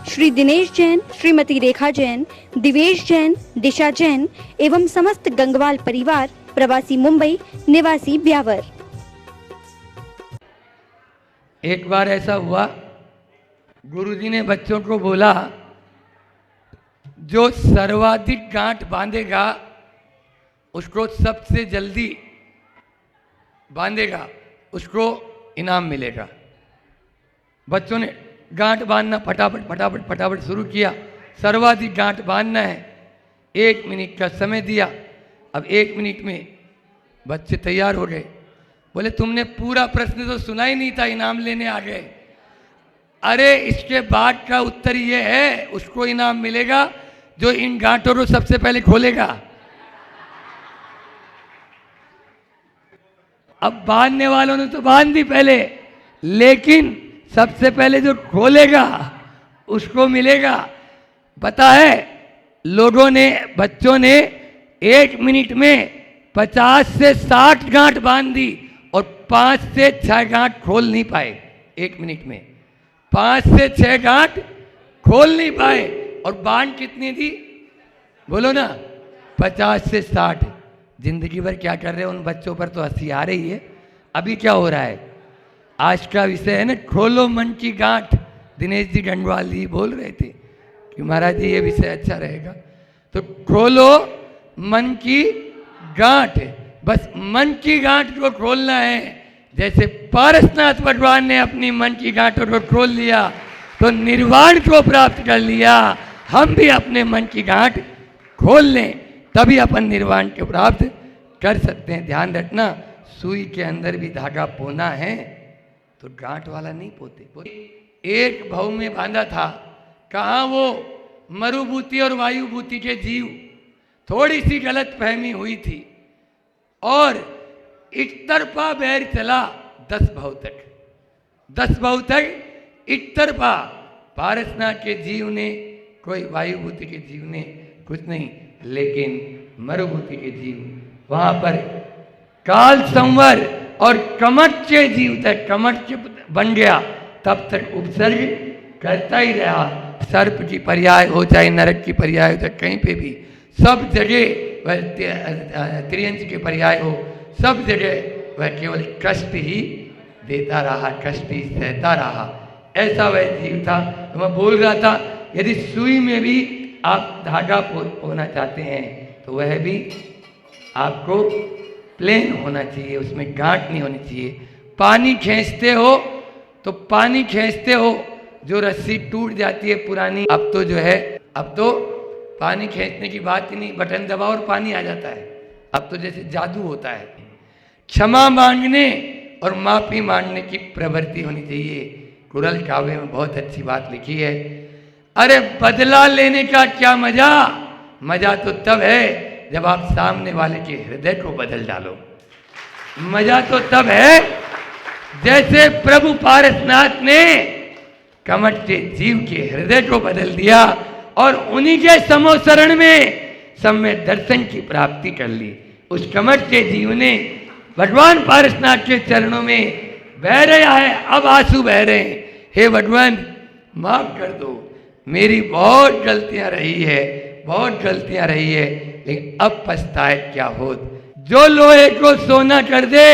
श्री दिनेश जैन, श्रीमती रेखा जैन, दिवेश जैन, दिशा जैन एवं समस्त गंगवाल परिवार, प्रवासी मुंबई, निवासी ब्यावर। एक बार ऐसा हुआ, गुरुजी ने बच्चों को बोला, जो सर्वाधिक गांठ बांधेगा उसको सबसे जल्दी बांधेगा उसको इनाम मिलेगा। बच्चों ने गांठ बांधना फटाफट फटाफट फटाफट शुरू किया। सर्वाधिक गांठ बांधना है, 1 मिनट का समय दिया। अब 1 मिनट में बच्चे तैयार हो गए। बोले तुमने पूरा प्रश्न तो सुना ही नहीं था, इनाम लेने आ गए। अरे इसके बाद का उत्तर ये है, उसको इनाम मिलेगा जो इन गांठों को सबसे पहले खोलेगा। अब बांधने वालों ने तो बांध दी पहले, लेकिन सबसे पहले जो खोलेगा उसको मिलेगा। पता है, लोगों ने, बच्चों ने 1 मिनट में 50 से 60 गांठ बांध दी और 5 से 6 गांठ खोल नहीं पाए। 1 मिनट में 5 से 6 गांठ खोल नहीं पाए। और बांध कितनी दी बोलो ना, 50 से 60। जिंदगी भर क्या कर रहे हैं, उन बच्चों पर तो हंसी आ रही है। अभी क्या हो रहा है, आज का विषय है ना, खोलो मन की गांठ। दिनेश जी गंगवाल जी बोल रहे थे कि महाराज जी ये विषय अच्छा रहेगा, तो खोलो मन की गांठ। बस मन की गांठ को खोलना है। जैसे पारसनाथ भगवान ने अपनी मन की गांठों को खोल लिया तो निर्वाण को प्राप्त कर लिया। हम भी अपने मन की गांठ खोल लें, तभी अपन निर्वाण को प्राप्त कर सकते हैं। ध्यान रखना, सुई के अंदर भी धागा पोना है तो गांठ वाला नहीं पोते। एक भाव में बांधा था, कहाँ वो मरुभूति और वायुभूति के जीव, थोड़ी सी गलत फहमी हुई थी और एक तरफा बैर चला 10 भाव तक। 10 भाव तक एक तरफा, पारसनाथ के जीव ने, कोई वायुभूति के जीव ने कुछ नहीं, लेकिन मरुभूति के जीव वहां पर काल संवर और कमट के जीव तक, कमट बन गया तब तक उपसर्ग करता ही रहा। सर्प की पर्याय हो चाहे नरक की पर्याय हो, चाहे कहीं पे भी, सब जगह वह त्रियंश के पर्याय हो, सब जगह वह केवल कष्ट ही देता रहा, कष्ट ही सहता रहा। ऐसा वह जीव था। तो मैं बोल रहा था, यदि सुई में भी आप धागा पोना चाहते हैं तो वह भी आपको प्लेन होना चाहिए, उसमें गांठ नहीं होनी चाहिए। पानी खींचते हो तो पानी खींचते हो, जो रस्सी टूट जाती है पुरानी, अब तो जो है, अब तो पानी खींचने की बात ही नहीं, बटन दबाओ और पानी आ जाता है। अब तो जैसे जादू होता है। क्षमा मांगने और माफी मांगने की प्रवृत्ति होनी चाहिए। कुरल काव्य में बहुत अच्छी बात लिखी है। अरे बदला लेने का क्या मजा, मजा तो तब है जब आप सामने वाले के हृदय को बदल डालो। मजा तो तब है जैसे प्रभु पारसनाथ ने कमट के जीव के हृदय को बदल दिया और उन्हीं के समोसरण में सम्यक दर्शन की प्राप्ति कर ली। उस कमट के जीव ने भगवान पारसनाथ के चरणों में बह रहा है, अब आंसू बह रहे हैं, हे भगवान माफ कर दो, मेरी बहुत गलतियां रही है, बहुत गलतियां रही है, लेकिन अब पछताए क्या हो। जो लोहे को सोना कर दे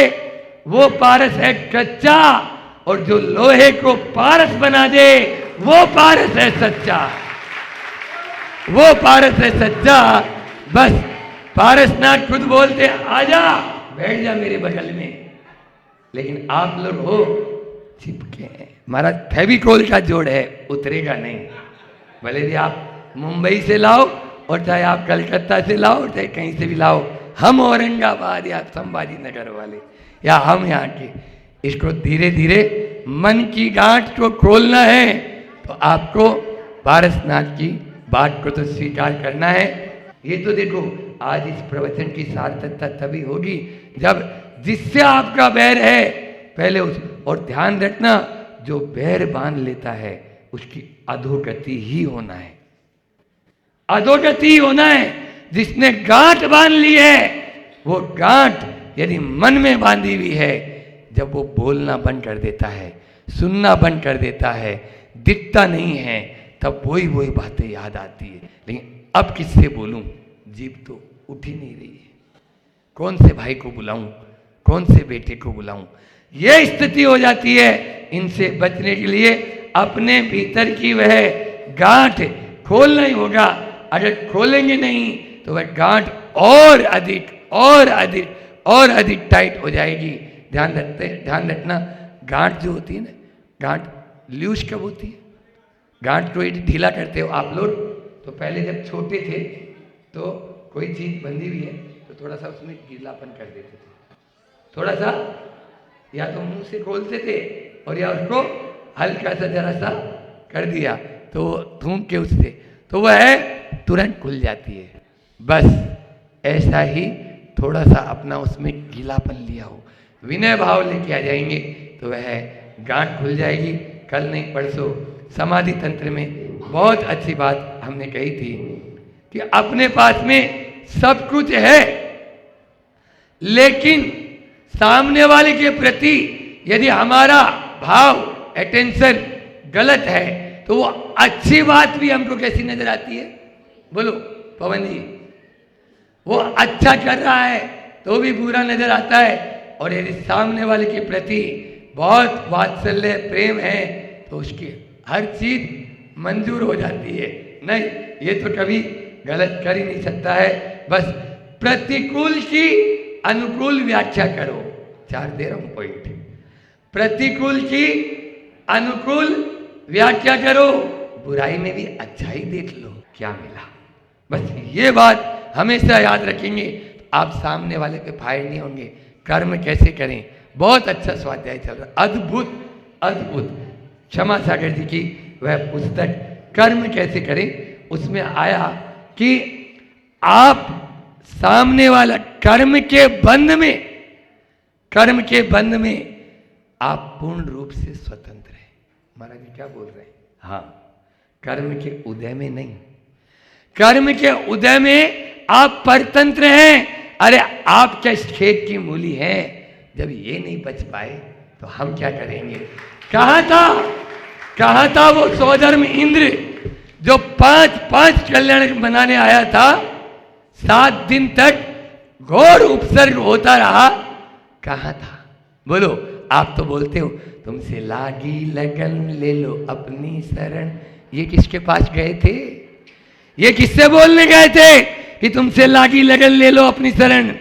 वो पारस है कच्चा, और जो लोहे को पारस बना दे वो पारस है सच्चा। वो पारस है सच्चा। बस पारसनाथ खुद बोलते, आजा बैठ जा मेरे बगल में, लेकिन आप लोग हो चिपके हैं। महाराज फेविकोल का जोड़ है, उतरेगा नहीं। भले भी आप मुंबई से लाओ और चाहे आप कलकत्ता से लाओ, चाहे कहीं से भी लाओ, हम औरंगाबाद या संभाजी नगर वाले या हम यहाँ के, इसको धीरे धीरे मन की गांठ को खोलना है तो आपको पारसनाथ की बात को तो स्वीकार करना है। ये तो देखो, आज इस प्रवचन की सार्थकता तभी होगी जब जिससे आपका बैर है पहले उस, और ध्यान रखना, जो बैर बांध लेता है उसकी अधोगति ही होना है, अधोगति ही होना है। जिसने गांठ बांध ली है, वो गांठ यदि मन में बांधी हुई है, जब वो बोलना बंद कर देता है, सुनना बंद कर देता है, दिखता नहीं है, तब वही बातें याद आती है। लेकिन अब किससे बोलूं, जीभ तो उठ ही नहीं रही है। कौन से भाई को बुलाऊं, कौन से बेटे को बुलाऊं, ये स्थिति हो जाती है। इनसे बचने के लिए अपने भीतर की वह गांठ खोलना ही होगा। अगर खोलेंगे नहीं तो वह गांठ और अधिक टाइट हो जाएगी। ध्यान रखना, गांठ जो होती है ना, गांठ लूज कब होती है? गांठ को ढीला करते हो आप लोग तो पहले जब छोटे थे तो कोई चीज बंधी हुई है तो थोड़ा सा उसमें गीलापन कर देते थे, थोड़ा सा या तो मुंह से खोलते थे और या उसको हल्का सा जरा सा कर दिया तो थूम के उससे तो वह तुरंत खुल जाती है। बस ऐसा ही थोड़ा सा अपना उसमें गीलापन लिया हो, विनय भाव लेके आ जाएंगे तो वह गांठ खुल जाएगी। कल नहीं परसों समाधि तंत्र में बहुत अच्छी बात हमने कही थी कि अपने पास में सब कुछ है, लेकिन सामने वाले के प्रति यदि हमारा भाव अटेंशन गलत है तो वो अच्छी बात भी हमको कैसी नजर आती है? बोलो पवन जी, वो अच्छा कर रहा है तो भी बुरा नजर आता है। और यदि सामने वाले के प्रति बहुत वात्सल्य प्रेम है तो उसकी हर चीज मंजूर हो जाती है। नहीं, ये तो कभी गलत कर ही नहीं सकता है। बस प्रतिकूल की अनुकूल व्याख्या करो। 4 दे रहा हूं पॉइंट। प्रतिकूल की अनुकूल व्याख्या करो, बुराई में भी अच्छाई देख लो क्या मिला। बस ये बात हमेशा याद रखेंगे, आप सामने वाले पे फायर नहीं होंगे। कर्म कैसे करें, बहुत अच्छा स्वाध्याय चल रहा, अद्भुत अद्भुत। क्षमा सागर जी की वह पुस्तक कर्म कैसे करें, उसमें आया कि आप सामने वाला कर्म के बंध में आप पूर्ण रूप से स्वतंत्र हैं। महाराज जी क्या बोल रहे हैं? हाँ, कर्म के उदय में नहीं, कर्म के उदय में आप परतंत्र हैं। अरे आप क्या इस खेत की मूली हैं? जब ये नहीं बच पाए तो हम क्या करेंगे? कहा था वो स्वधर्म इंद्र जो 5 कल्याण बनाने आया था, 7 दिन तक घोर उपसर्ग होता रहा, कहा था? बोलो, आप तो बोलते हो तुमसे लागी लगन ले लो अपनी शरण। ये किसके पास गए थे? ये किससे बोलने गए थे कि तुमसे लागी लगन ले लो अपनी शरण?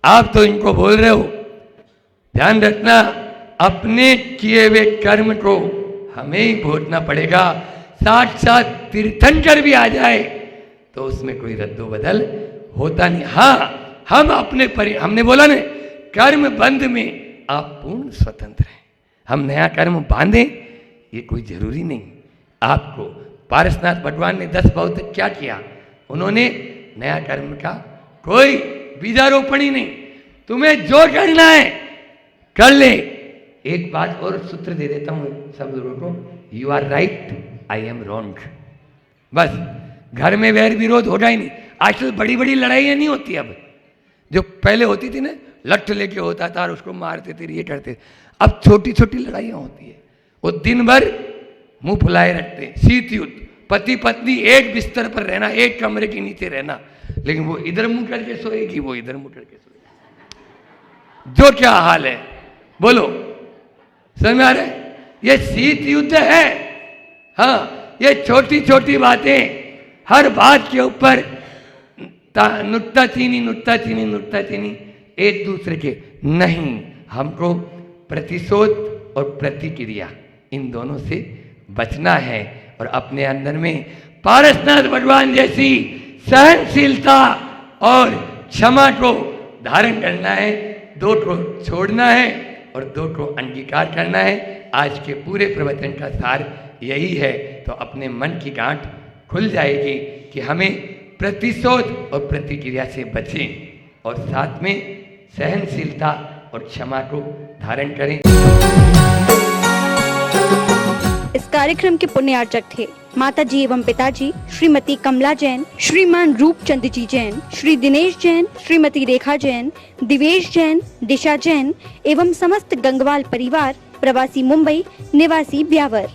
आप तो इनको बोल रहे हो। ध्यान रखना, अपने किए हुए कर्म को हमें ही भोगना पड़ेगा। साक्षात तीर्थंकर भी आ जाए तो उसमें कोई रद्दो बदल होता नहीं। हाँ, हम हमने बोला ना, कर्म बंध में आप पूर्ण स्वतंत्र हैं। हम नया कर्म बांधें ये कोई जरूरी नहीं। आपको पारसनाथ भगवान ने 10 भाव तक क्या किया? उन्होंने नया कर्म का कोई बीजारोपण ही नहीं। तुम्हें जो करना है कर ले। एक बात और सूत्र दे देता हूं सब लोगों को, you are right, I am wrong. बस घर में वैर विरोध होगा ही नहीं। आजकल बड़ी बड़ी लड़ाइयां नहीं होती। अब जो पहले होती थी ना, लठ लेके होता था और उसको मारते थे, ये करते। अब छोटी छोटी लड़ाइयां होती है, वो दिन भर मुंह फुलाए रखते हैं। शीत युद्ध, पति पत्नी एक बिस्तर पर रहना, एक कमरे के नीचे रहना, लेकिन वो इधर मुंह करके सोएगी, वो इधर मुंह करके सोएगी। जो क्या हाल है बोलो, समझ में आ रहा है? ये शीत युद्ध है। हाँ, ये छोटी छोटी बातें, हर बात के ऊपर नुक्ताचीनी एक दूसरे के नहीं। हमको प्रतिशोध और प्रतिक्रिया इन दोनों से बचना है और अपने अंदर में पारसनाथ भगवान जैसी सहनशीलता और क्षमा को धारण करना है। 2 को छोड़ना है और 2 को अंगीकार करना है। आज के पूरे प्रवचन का सार यही है। तो अपने मन की गांठ खुल जाएगी कि हमें प्रतिशोध और प्रतिक्रिया से बचें और साथ में सहनशीलता और क्षमा को धारण करें। इस कार्यक्रम के पुण्यार्चक थे माताजी एवं पिताजी श्रीमती कमला जैन, श्रीमान रूपचंद जी जैन, श्री दिनेश जैन, श्रीमती रेखा जैन, दिवेश जैन, दिशा जैन एवं समस्त गंगवाल परिवार, प्रवासी मुंबई, निवासी ब्यावर।